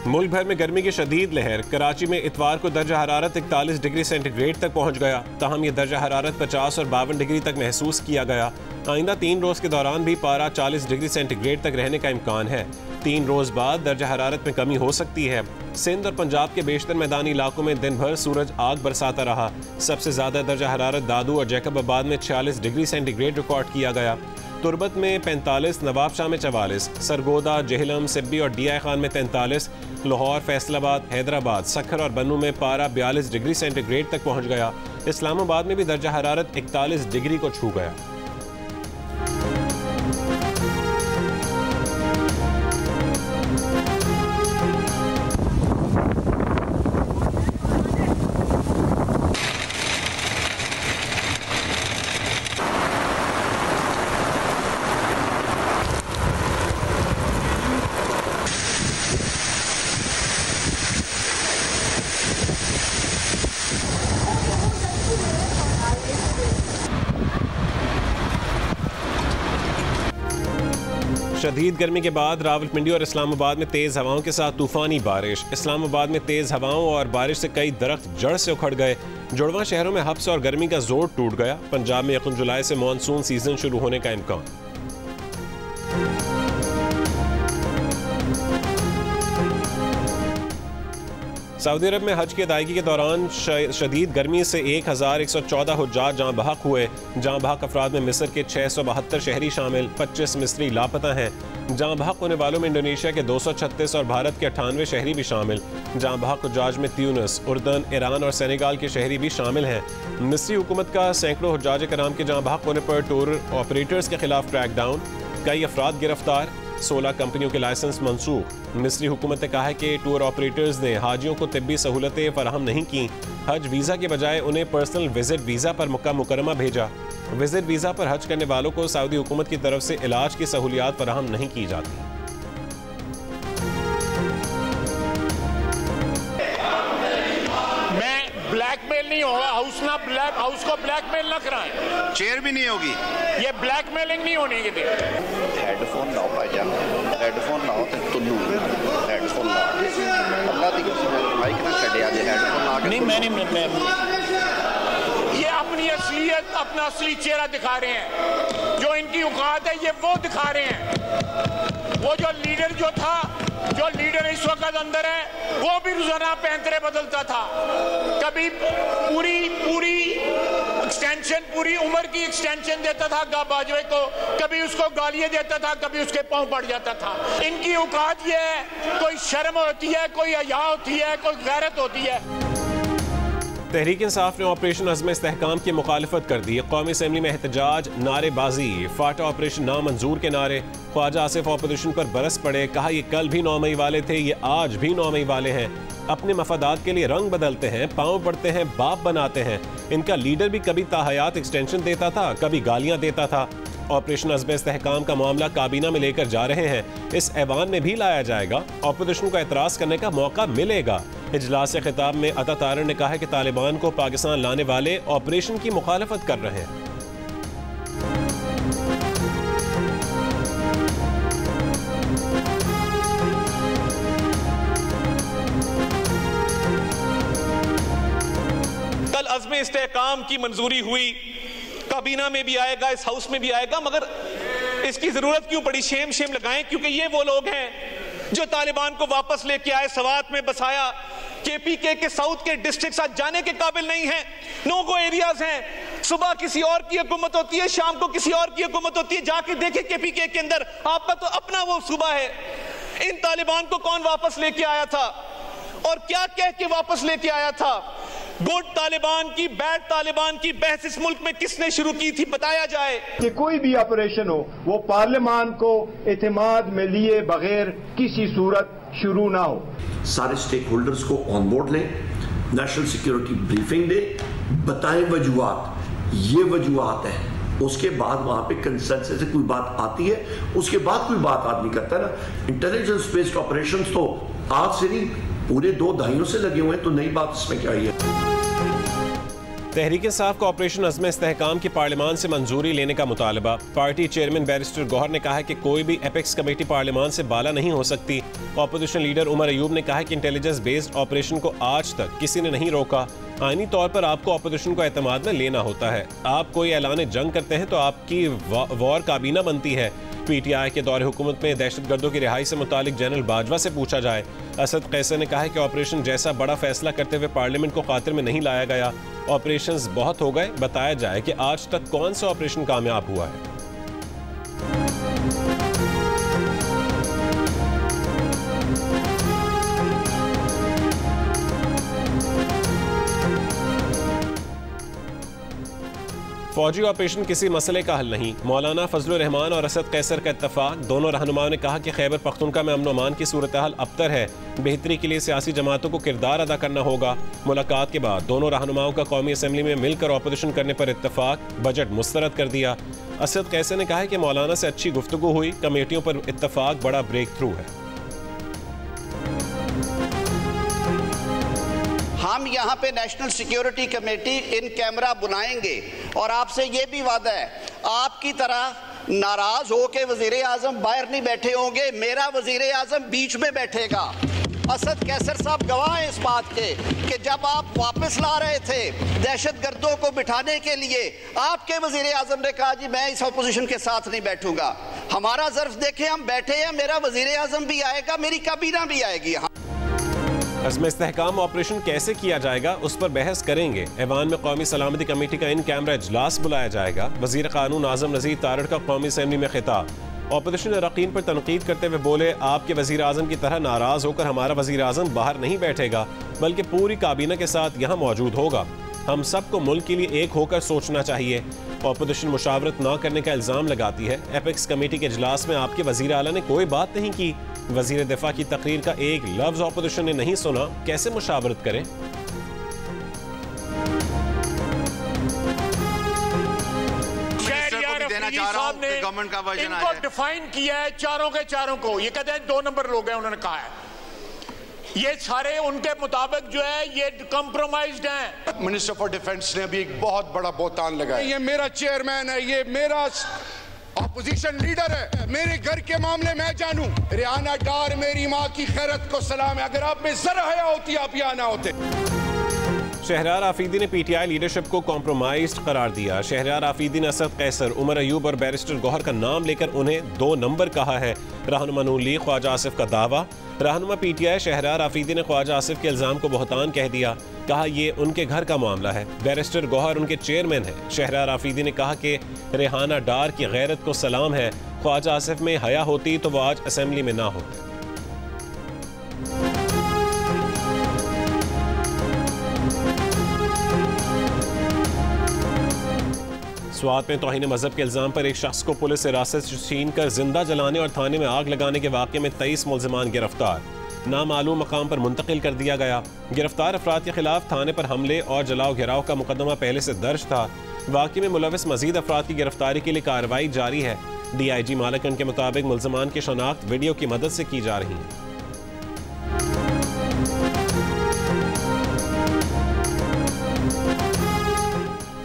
मुल्क भर में गर्मी की शदीद लहर। कराची में इतवार को दर्जा हरारत 41 डिग्री सेंटीग्रेड तक पहुंच गया। ताहम यह दर्जा हरारत 50 और 52 डिग्री तक महसूस किया गया। आइंदा 3 रोज़ के दौरान भी पारा 40 डिग्री सेंटीग्रेड तक रहने का इम्कान है। 3 रोज़ बाद दर्जा हरारत में कमी हो सकती है। सिंध और पंजाब के बेशतर मैदानी इलाकों में दिन भर सूरज आग बरसाता रहा। सबसे ज़्यादा दर्जा हरारत दादू और जैकबाबाद में 46 डिग्री सेंटीग्रेड रिकॉर्ड किया गया। तुरबत में 45, नवाबशाह में 44, सरगोदा, जेहलम, सिब्बी और डीआई खान में 43, लाहौर, फैसलाबाद, हैदराबाद, सखर और बन्नू में पारा 42 डिग्री सेंटीग्रेड तक पहुंच गया। इस्लामाबाद में भी दर्जा हरारत 41 डिग्री को छू गया। शदीद गर्मी के बाद रावलपिंडी और इस्लामाबाद में तेज़ हवाओं के साथ तूफानी बारिश। इस्लामाबाद में तेज़ हवाओं और बारिश से कई दरख्त जड़ से उखड़ गए। जुड़वा शहरों में हब्स और गर्मी का जोर टूट गया। पंजाब में 1 जुलाई से मानसून सीजन शुरू होने का इम्कान। सऊदी अरब में हज की अदायगी के दौरान शदीद गर्मी से 1114 हुज्जाज जाँ बहक हुए। जाँ बहक अफराद में मिस्र के 672 शहरी शामिल, 25 मिस्री लापता हैं। जाँ बहक होने वालों में इंडोनेशिया के 236 और भारत के 98 शहरी भी शामिल। जाँ बहक हुज्जाज में त्यूनिस, उर्दन, ईरान और सेनेगाल के शहरी भी शामिल हैं। मिस्री हुकूमत का सैकड़ों हुज्जाज कराम के जाँ बहक होने पर टूर ऑपरेटर्स के खिलाफ क्रैकडाउन। कई अफराद गिरफ्तार, 16 कंपनियों के लाइसेंस मनसूख। मिस्री हुकूमत ने कहा है कि टूर ऑपरेटर्स ने हाजियों को तिब्बी सहूलतें फराहम नहीं की। हज वीज़ा के बजाय उन्हें पर्सनल विजिट वीज़ा पर मक्का मुकरमा भेजा। विजिट वीज़ा पर हज करने वालों को सऊदी हुकूमत की तरफ से इलाज की सहूलियात फराहम नहीं की जाती। ब्लैकमेल नहीं होगा, हाउस को ब्लैकमेल न कराएं। चेयर भी नहीं होगी। ये ब्लैकमेलिंग नहीं होने के लिए। हेडफोन लाओ भाईजान, हेडफोन लाओ तो तुल्लू हेडफोन लाओ। अल्लाह दी कसम माइक ना छड़िया जे हेडफोन ला के। नहीं मैं ये अपनी असलियत, अपना असली चेहरा दिखा रहे हैं। जो इनकी औकात है ये वो दिखा रहे हैं। वो जो लीडर इस वक्त अंदर है वो भी रोजाना पैंतरे बदलता था। कभी पूरी एक्सटेंशन, पूरी उम्र की एक्सटेंशन देता था बाजवे को, कभी उसको गालियां देता था, कभी उसके पांव पड़ जाता था। इनकी औकात ये है, कोई शर्म होती है, कोई हया होती है, कोई गैरत होती है। तहरीक इंसाफ ने ऑपरेशन अज़्म इस्तेहकाम की मुखालिफत कर दी। कौमी असम्बली में एहतजाज, नारेबाजी, फाटा ऑपरेशन नामंजूर के नारे। ख्वाजा आसिफ ऑपोजिशन पर बरस पड़े, कहा ये कल भी 9 मई वाले थे, ये आज भी 9 मई वाले हैं। अपने मफादात के लिए रंग बदलते हैं, पाँव पड़ते हैं, बाप बनाते हैं। इनका लीडर भी कभी ताहयात एक्सटेंशन देता था, कभी गालियाँ देता था। ऑपरेशन अज़्म इस्तेहकाम का मामला काबीना में लेकर जा रहे हैं, इस ऐवान में भी लाया जाएगा। ऑपोजिशन को एतराज करने का मौका मिलेगा। इजलास से खिताब में अता तारर ने कहा कि तालिबान को पाकिस्तान लाने वाले ऑपरेशन की मुखालफत कर रहे हैं। कल अज़्म इस्तेहकाम की मंजूरी हुई, काबीना में भी आएगा, इस हाउस में भी आएगा, मगर इसकी जरूरत क्यों पड़ी? शेम लगाएं, क्योंकि ये वो लोग हैं जो तालिबान को वापस लेके आए, सवात में बसाया। केपीके के साउथ के डिस्ट्रिक्ट आज जाने के काबिल नहीं है, नो गो एरियाज हैं। सुबह किसी और की हुकूमत होती है, शाम को किसी और की हुकूमत होती है। जाके देखें केपीके के अंदर, आपका तो अपना वो सूबा है। इन तालिबान को कौन वापस लेके आया था और क्या कह के वापस लेके आया था? गुड तालिबान की, बैड तालिबान की बहस इस मुल्क में किसने शुरू की थी, बताया जाए। कि कोई भी ऑपरेशन हो वो पार्लियामान को एतमाद में लिए बगैर किसी सूरत शुरू ना हो। सारे स्टेक होल्डर्स को ऑन बोर्ड लें, नेशनल सिक्योरिटी ब्रीफिंग दे, बताएं वजूहात, ये वजूहात है। उसके बाद वहां पे कंसेंसस से कोई बात आती है, उसके बाद कोई बात आदमी करता है ना। इंटेलिजेंस बेस्ड ऑपरेशंस तो आज से नहीं, पूरे 2 दहाइयों से लगे हुए हैं, तो नई बात इसमें क्या है? तहरीक इंसाफ का ऑपरेशन अज़्म इस्तेहकाम की पार्लियामान से मंजूरी लेने का मुतालबा। पार्टी चेयरमैन बैरिस्टर गौहर ने कहा है कि कोई भी एपेक्स कमेटी पार्लियामान से बाला नहीं हो सकती। ऑपोजिशन लीडर उमर अयूब ने कहा है कि इंटेलिजेंस बेस्ड ऑपरेशन को आज तक किसी ने नहीं रोका। आईनी तौर पर आपको ऑपोजिशन को एतमाद में लेना होता है। आप कोई ऐलान जंग करते हैं तो आपकी वॉर काबीना बनती है। PTI के दौरे हुकूमत में दहशतगर्दों की रिहाई से मुतालिक जनरल बाजवा से पूछा जाए। असद कैसर ने कहा है कि ऑपरेशन जैसा बड़ा फैसला करते हुए पार्लियामेंट को खातिर में नहीं लाया गया। ऑपरेशंस बहुत हो गए, बताया जाए कि आज तक कौन सा ऑपरेशन कामयाब हुआ है। फौजी ऑपरेशन किसी मसले का हल नहीं। मौलाना फजलुर रहमान और असद कैसर का इत्तफाक। दोनों रहनुमाओं ने कहा कि खैबर पख्तूनख्वा में अमन अमान की सूरत हाल अबतर है। बेहतरी के लिए सियासी जमातों को किरदार अदा करना होगा। मुलाकात के बाद दोनों रहनुमाओं का कौमी असम्बली में मिलकर ऑपोजिशन करने पर इत्तफाक। बजट मुस्तरद कर दिया। असद कैसर ने कहा है कि मौलाना से अच्छी गुफ्तगू हुई। कमेटियों पर इत्तफाक बड़ा ब्रेक थ्रू है। हम यहाँ पे national security committee in camera बुलाएंगे और आपसे ये भी वादा है, आपकी तरह नाराज हो के वजीर आजम बाहर नहीं बैठे होंगे, मेरा वजीर आजम बीच में बैठेगा। असद कैसर साहब गवाह हैं इस बात के कि जब आप वापस ला रहे थे दहशतगर्दों को बिठाने के लिए, आपके वजीर आजम ने कहा जी मैं इस अपोजिशन के साथ नहीं बैठूंगा। हमारा ज़र्फ देखें, हम बैठे हैं, मेरा वजीर आजम भी आएगा, मेरी काबीना भी आएगी। अज़्म इस्तेहकाम ऑपरेशन कैसे किया जाएगा उस पर बहस करेंगे। ऐवान में कौमी सलामती कमेटी का इन कैमरा इजलास बुलाया जाएगा। वजीर कानून आजम नज़ीर तारड़ का कौमी असम्बली में खिताब। ऑपोजिशन अरकान पर तनकीद करते हुए बोले, आपके वजीर आजम की तरह नाराज होकर हमारा वजीर आजम बाहर नहीं बैठेगा, बल्कि पूरी काबीना के साथ यहाँ मौजूद होगा। हम सबको मुल्क के लिए एक होकर सोचना चाहिए। ऑपोजिशन मुशावरत न करने का इल्ज़ाम लगाती है। एपेक्स कमेटी के इजलास में आपके वजीर आला ने कोई बात नहीं की। वजीर दिफा की तकरीर का एक लफ्ज ऑपोजिशन ने नहीं सुना, कैसे मुशावरत करें? गवर्नमेंट का वर्जन इनको डिफाइन किया है चारों के चारों को। ये कहते हैं 2 नंबर लोग हैं, उन्होंने कहा है ये सारे उनके मुताबिक जो है ये कंप्रोमाइज्ड हैं। मिनिस्टर फॉर डिफेंस ने अभी एक बहुत बड़ा बोतान लगाया। ये मेरा चेयरमैन है, ये मेरा ऑपोजिशन लीडर है, मेरे घर के मामले मैं जानूं। रिहाना डार मेरी माँ की खैरत को सलाम है। अगर आप में जरा हया होती आप यहाँ ना होते। शहरयार आफरीदी ने PTI लीडरशिप को कॉम्प्रोमाइज्ड करार दिया। शहरयार आफरीदी ने असद कैसर, उमर अयूब और बैरिस्टर गौहर का नाम लेकर उन्हें 2 नंबर कहा है। रहनुमा नून लीग ख्वाजा आसिफ का दावा। रहनुमा PTI शहरयार आफरीदी ने ख्वाजा आसिफ के इल्ज़ाम को बहतान कह दिया। कहा ये उनके घर का मामला है। बैरिस्टर गौहर उनके चेयरमैन है। शहरयार आफरीदी ने कहा कि रेहाना डार की गैरत को सलाम है। ख्वाजा आसिफ में हया होती तो वो आज असम्बली में ना होते। स्वात में तौहीन मजहब के इल्ज़ाम पर एक शख्स को पुलिस हिरासत से छीन कर जिंदा जलाने और थाने में आग लगाने के वाक़े में 23 मुल्ज़िमान गिरफ्तार। नामालूम मकाम पर मुंतकिल कर दिया गया। गिरफ्तार अफराद के खिलाफ थाने पर हमले और जलाओ घिराव का मुकदमा पहले से दर्ज था। वाक़े में मुलविस मजीद अफराद की गिरफ्तारी के लिए कार्रवाई जारी है। DIG मालकन के मुताबिक मुल्ज़िमान की शनाख्त वीडियो की मदद से की जा रही है।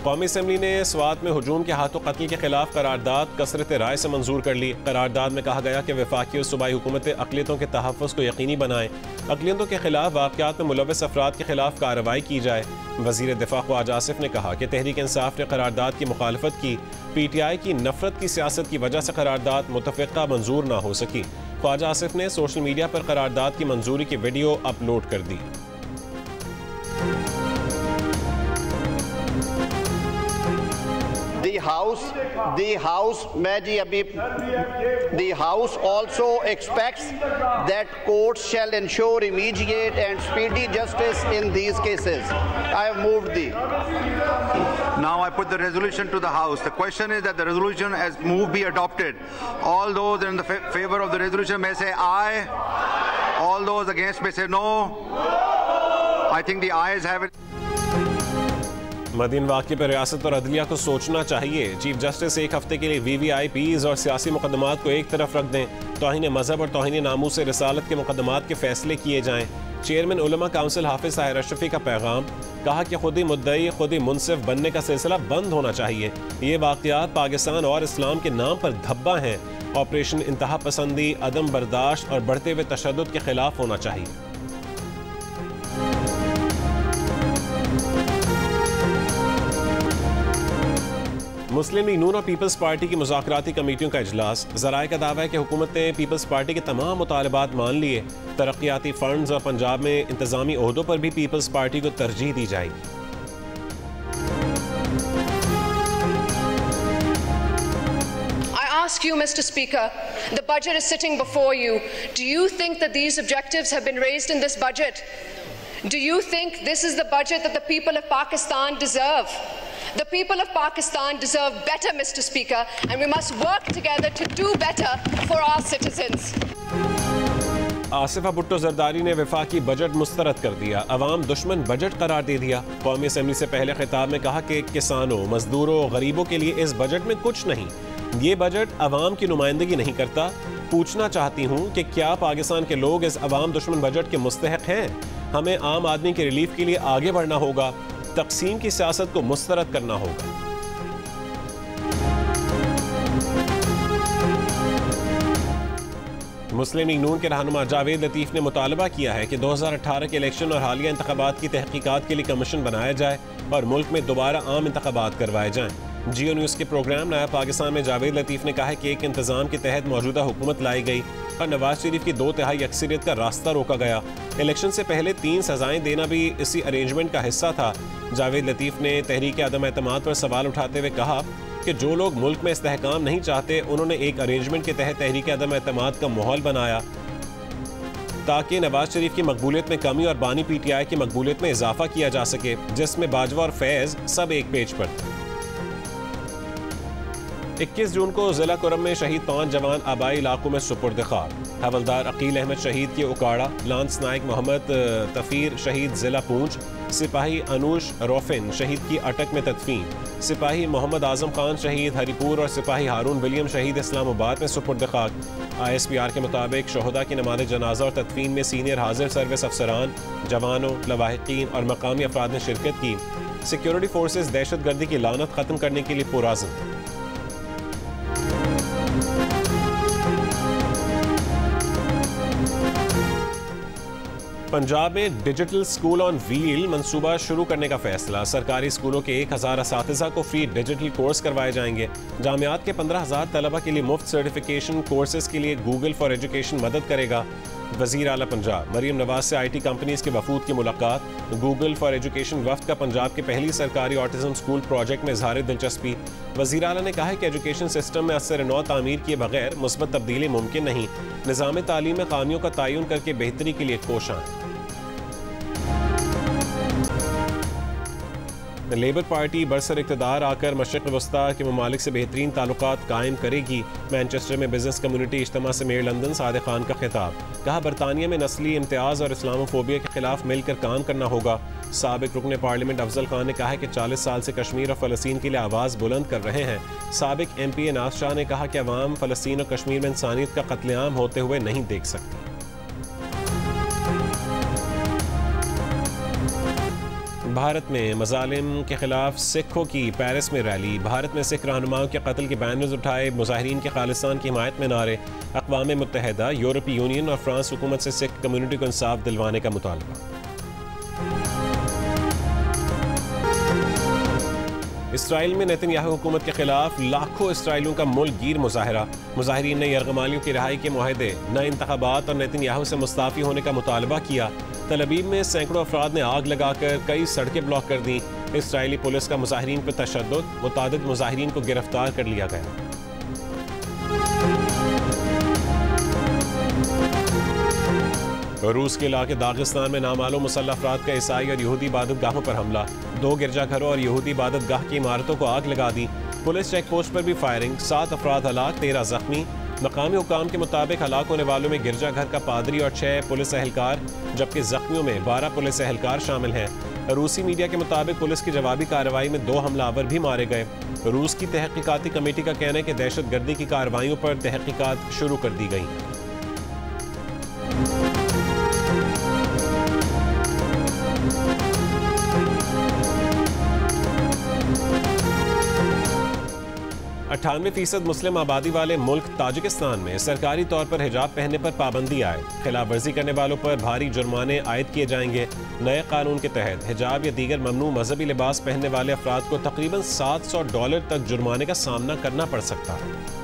कौमी असम्बली ने स्वात में हुजूम के हाथों कत्ल के खिलाफ करारदाद कसरत राय से मंजूर कर ली। करारदाद में कहा गया कि वफाकी और सूबाई हुकूमतें अक़लियतों के तहफ़्फ़ुज़ को यकीनी बनाएं। अक़लियतों के खिलाफ वाक़यात में मुलविस अफराद के खिलाफ कार्रवाई की जाए। वज़ीर दिफा ख्वाजा आसिफ ने कहा कि तहरीक इंसाफ ने करारदाद की मुखालफत की। PTI की नफरत की सियासत की वजह से करारदाद मुतफ़िक़ा मंजूर ना हो सकी। ख्वाजा आसिफ ने सोशल मीडिया पर करारदाद की मंजूरी की वीडियो अपलोड कर दी। The House also expects that courts shall ensure immediate and speedy justice in these cases. I have moved the. Now I put the resolution to the House. The question is that the resolution as moved be adopted. All those in the favor of the resolution may say aye. All those against may say no. I think the ayes have it. Medina वाक़े पर रियासत और अदलिया को सोचना चाहिए। Chief justice एक हफ्ते के लिए VVIPs और सियासी मुकदमात को एक तरफ रख दें। तौहीन मजहब और तौहीन नामूस रिसालत के मुकदमात के फैसले किए जाएं। चेयरमैन उलमा काउंसिल हाफिज ताहिर अशरफी का पैगाम, कहा कि खुद ही मुद्दई खुद ही मुनसिफ बनने का सिलसिला बंद होना चाहिए। ये वाक़यात पाकिस्तान और इस्लाम के नाम पर धब्बा हैं। ऑपरेशन इंतहा पसंदी, अदम बर्दाश्त और बढ़ते हुए तशद्दुद के खिलाफ होना चाहिए। मुस्लिम लीग नून और पीपल्स पार्टी की मुज़ाकराती कमेटियों का इजलास। ज़राए का दावा है कि हुकूमत ने पीपल्स पार्टी के तमाम मुतालबात मान लिए। तरक्याती फंड्स और पंजाब में इंतजामी ओहदों पर भी पीपल्स पार्टी को तरजीह दी जाएगी। Ask you, Mr. Speaker, the budget is sitting before you. Do you think that these objectives have been raised in this budget? Do you think this is the budget that the people of Pakistan deserve? The people of Pakistan deserve better, Mr. Speaker, and we must work together to do better for our citizens. Asifa Bhutto Zardari ने वफाकी budget मुस्तरद कर दिया, अवाम दुश्मन budget करार दे दिया। कौमी assembly से पहले खिताब में कहा कि किसानों, मजदूरों, गरीबों के लिए इस बजट में कुछ नहीं। ये बजट अवाम की नुमाइंदगी नहीं करता। पूछना चाहती हूँ कि क्या पाकिस्तान के लोग इस अवाम दुश्मन बजट के मुस्तहक हैं? हमें आम आदमी के रिलीफ के लिए आगे बढ़ना होगा, तकसीम की सियासत को मुस्तरद करना होगा। मुस्लिम लीग नून के रहनुमा जावेद लतीफ़ ने मुतालबा किया है कि 2018 के इलेक्शन और हालिया इंतखाबात की तहकीकात के लिए कमीशन बनाया जाए और मुल्क में दोबारा आम इंतखाबात करवाए जाएं। जियो न्यूज़ के प्रोग्राम नया पाकिस्तान में जावेद लतीफ़ ने कहा है कि एक इंतज़ाम के तहत मौजूदा हुकूमत लाई गई और नवाज शरीफ की 2/3 अक्सरियत का रास्ता रोका गया। इलेक्शन से पहले 3 सजाएं देना भी इसी अरेंजमेंट का हिस्सा था। जावेद लतीफ़ ने तहरीक अदम एतमाद पर सवाल उठाते हुए कहा कि जो लोग मुल्क में इस्तेहकाम नहीं चाहते, उन्होंने एक अरेंजमेंट के तहत तहरीक अदम एतमाद का माहौल बनाया ताकि नवाज शरीफ की मकबूलियत में कमी और बानी PTI की मकबूलियत में इजाफा किया जा सके, जिसमें बाजवा और फैज़ सब एक पेज पर थे। 21 जून को जिला कुरम में शहीद 5 जवान आबाई इलाकों में सुपुर्द खाक। हवलदार अकील अहमद शहीद की उकाड़ा, लांस नायक मोहम्मद तफीर शहीद जिला पूंछ, सिपाही अनुश रोफिन शहीद की अटक में तदफीन, सिपाही मोहम्मद आजम खान शहीद हरिपुर और सिपाही हारून विलियम शहीद इस्लामाबाद में सुपुर्द खाक। ISPR के मुताबिक शोहदा की नमाज जनाजा और तदफीन में सीनियर हाजिर सर्विस अफसरान, जवानों, लवाहिकीन और मकामी अफराद ने शिरकत की। सिक्योरिटी फोर्सेज दहशत गर्दी की लानत खत्म करने के लिए पुरअज़्म। पंजाब में डिजिटल स्कूल ऑन व्हील मंसूबा शुरू करने का फैसला। सरकारी स्कूलों के 1000 असातिज़ा को फ्री डिजिटल कोर्स करवाए जाएंगे। जामियात के 15,000 तलबा के लिए मुफ्त सर्टिफिकेशन कोर्सेज के लिए गूगल फॉर एजुकेशन मदद करेगा। वज़ीर आला पंजाब मरीम नवाज से IT कंपनीज के वफूद की मुलाकात। गूगल फॉर एजुकेशन वफ्द का पंजाब के पहली सरकारी ऑटिज़म स्कूल प्रोजेक्ट में इज़हार दिलचस्पी। वज़ीर आला ने कहा है कि एजुकेशन सिस्टम में असर नौ तामीर किए बगैर मुस्बत तब्दीली मुमकिन नहीं। निज़ाम तालीम में खामियों का तयन करके बेहतरी के लिए कोशां। लेबर पार्टी बरसर इक़्तिदार आकर मशरिक़ वस्ता के ममालिक से बेहतरीन ताल्लुकात कायम करेगी। मैनचेस्टर में बिजनेस कम्युनिटी इज्तिमा से मेयर लंदन सादिक खान का खिताब। कहा बरतानिया में नस्ली इम्तियाज़ और इस्लामोफोबिया के खिलाफ मिलकर काम करना होगा। साबिक रुकन पार्लियामेंट अफजल खान ने कहा है कि 40 साल से कश्मीर और फ़लस्तीन के लिए आवाज़ बुलंद कर रहे हैं। साबिक MP नाज शाह ने कहा कि अवाम फ़लस्तीन और कश्मीर में इंसानियत का कत्लेआम होते हुए नहीं देख सकती। भारत में मजालिम के खिलाफ सिखों की पेरिस में रैली। भारत में सिख रहनुमाओं के कत्ल के बैनर्स उठाए, मुजाहिरीन के खालिस्तान की हिमायत में नारे। अक़वाम मुत्तहिदा, यूरोपीय यूनियन और फ्रांस हुकूमत से सिख कम्युनिटी को इंसाफ दिलवाने का मुतालबा। इसराइल में नेतन्याहू हुकूमत के खिलाफ लाखों इसराइलियों का मुल्क गिर मुजाहरा। मुजाहिरीन ने यरगमालियों की रिहाई के मुआहदे, नए इंतखाबात और नेतन्याहू से मुस्ताफ़ी होने का मुतालबा किया। तल अवीव में सैकड़ों अफराद ने आग लगाकर कई सड़कें ब्लॉक कर दी। इसराइली पुलिस का मुजाहिरीन पर तशद्दुद, मुतादिद मुजाहिरीन को गिरफ्तार कर लिया गया। रूस के इलाके दागिस्तान में नामालूम मुसल्लह अफराद का ईसाई और यहूदी इबादतगाहों पर हमला। 2 गिरजाघरों और यहूदी इबादतगाह की इमारतों को आग लगा दी। पुलिस चेक पोस्ट पर भी फायरिंग, 7 अफराद हलाक, 13 जख्मी। मकामी हुकाम के मुताबिक हलाक होने वालों में गिरजाघर का पादरी और 6 पुलिस एहलकार, जबकि जख्मियों में 12 पुलिस एहलकार शामिल हैं। रूसी मीडिया के मुताबिक पुलिस की जवाबी कार्रवाई में 2 हमलावर भी मारे गए। रूस की तहकीकाती कमेटी का कहना है कि दहशतगर्दी की कार्रवाइयों पर तहकीकात शुरू कर दी गई। 98% मुस्लिम आबादी वाले मुल्क ताजिकिस्तान में सरकारी तौर पर हिजाब पहनने पर पाबंदी आए। खिलाफ वर्जी करने वालों पर भारी जुर्माने आयद किए जाएंगे। नए कानून के तहत हिजाब या दीगर ममनू मजहबी लिबास पहनने वाले अफराद को तकरीबन $700 तक जुर्माने का सामना करना पड़ सकता है।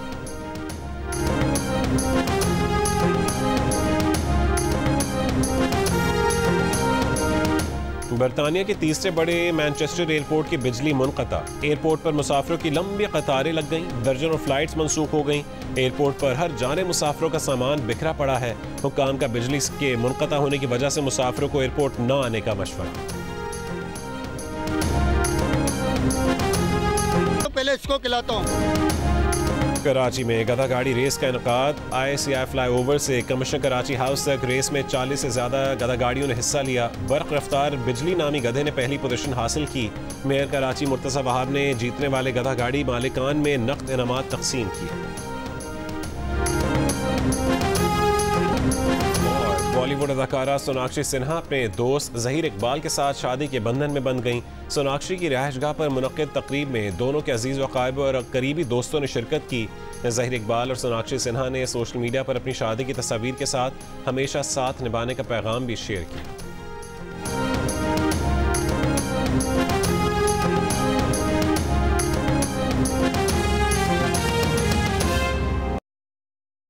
बरतानिया के तीसरे बड़े मैनचेस्टर एयरपोर्ट की बिजली मुनक़ता। एयरपोर्ट पर मुसाफिरों की लंबी कतारें लग गईं, दर्जनों फ्लाइट्स मनसूख हो गईं। एयरपोर्ट पर हर जाने मुसाफिरों का सामान बिखरा पड़ा है। हुक्काम का बिजली के मुनक़ता होने की वजह से मुसाफिरों को एयरपोर्ट न आने का मशवरा। तो पहले इसको खिलाता हूँ। कराची में गधा गाड़ी रेस का इनकाद। ICI फ्लाईओवर से कमिश्नर कराची हाउस तक रेस में 40 से ज्यादा गधा गाड़ियों ने हिस्सा लिया। बर्क रफ्तार बिजली नामी गधे ने पहली पोजीशन हासिल की। मेयर कराची मुर्तज़ा वहाब ने जीतने वाले गधा गाड़ी मालिकान में नकद इनामात तकसीम किए। बॉलीवुड अदाकारा सोनाक्षी सिन्हा अपने दोस्त ज़हीर इकबाल के साथ शादी के बंधन में बंध गईं। सोनाक्षी की रिहाइशगाह पर मुनक्किद तकरीब में दोनों के अजीज़ वक़ारिब और करीबी दोस्तों ने शिरकत की। ज़हीर इकबाल और सोनाक्षी सिन्हा ने सोशल मीडिया पर अपनी शादी की तस्वीर के साथ हमेशा साथ निभाने का पैगाम भी शेयर किया।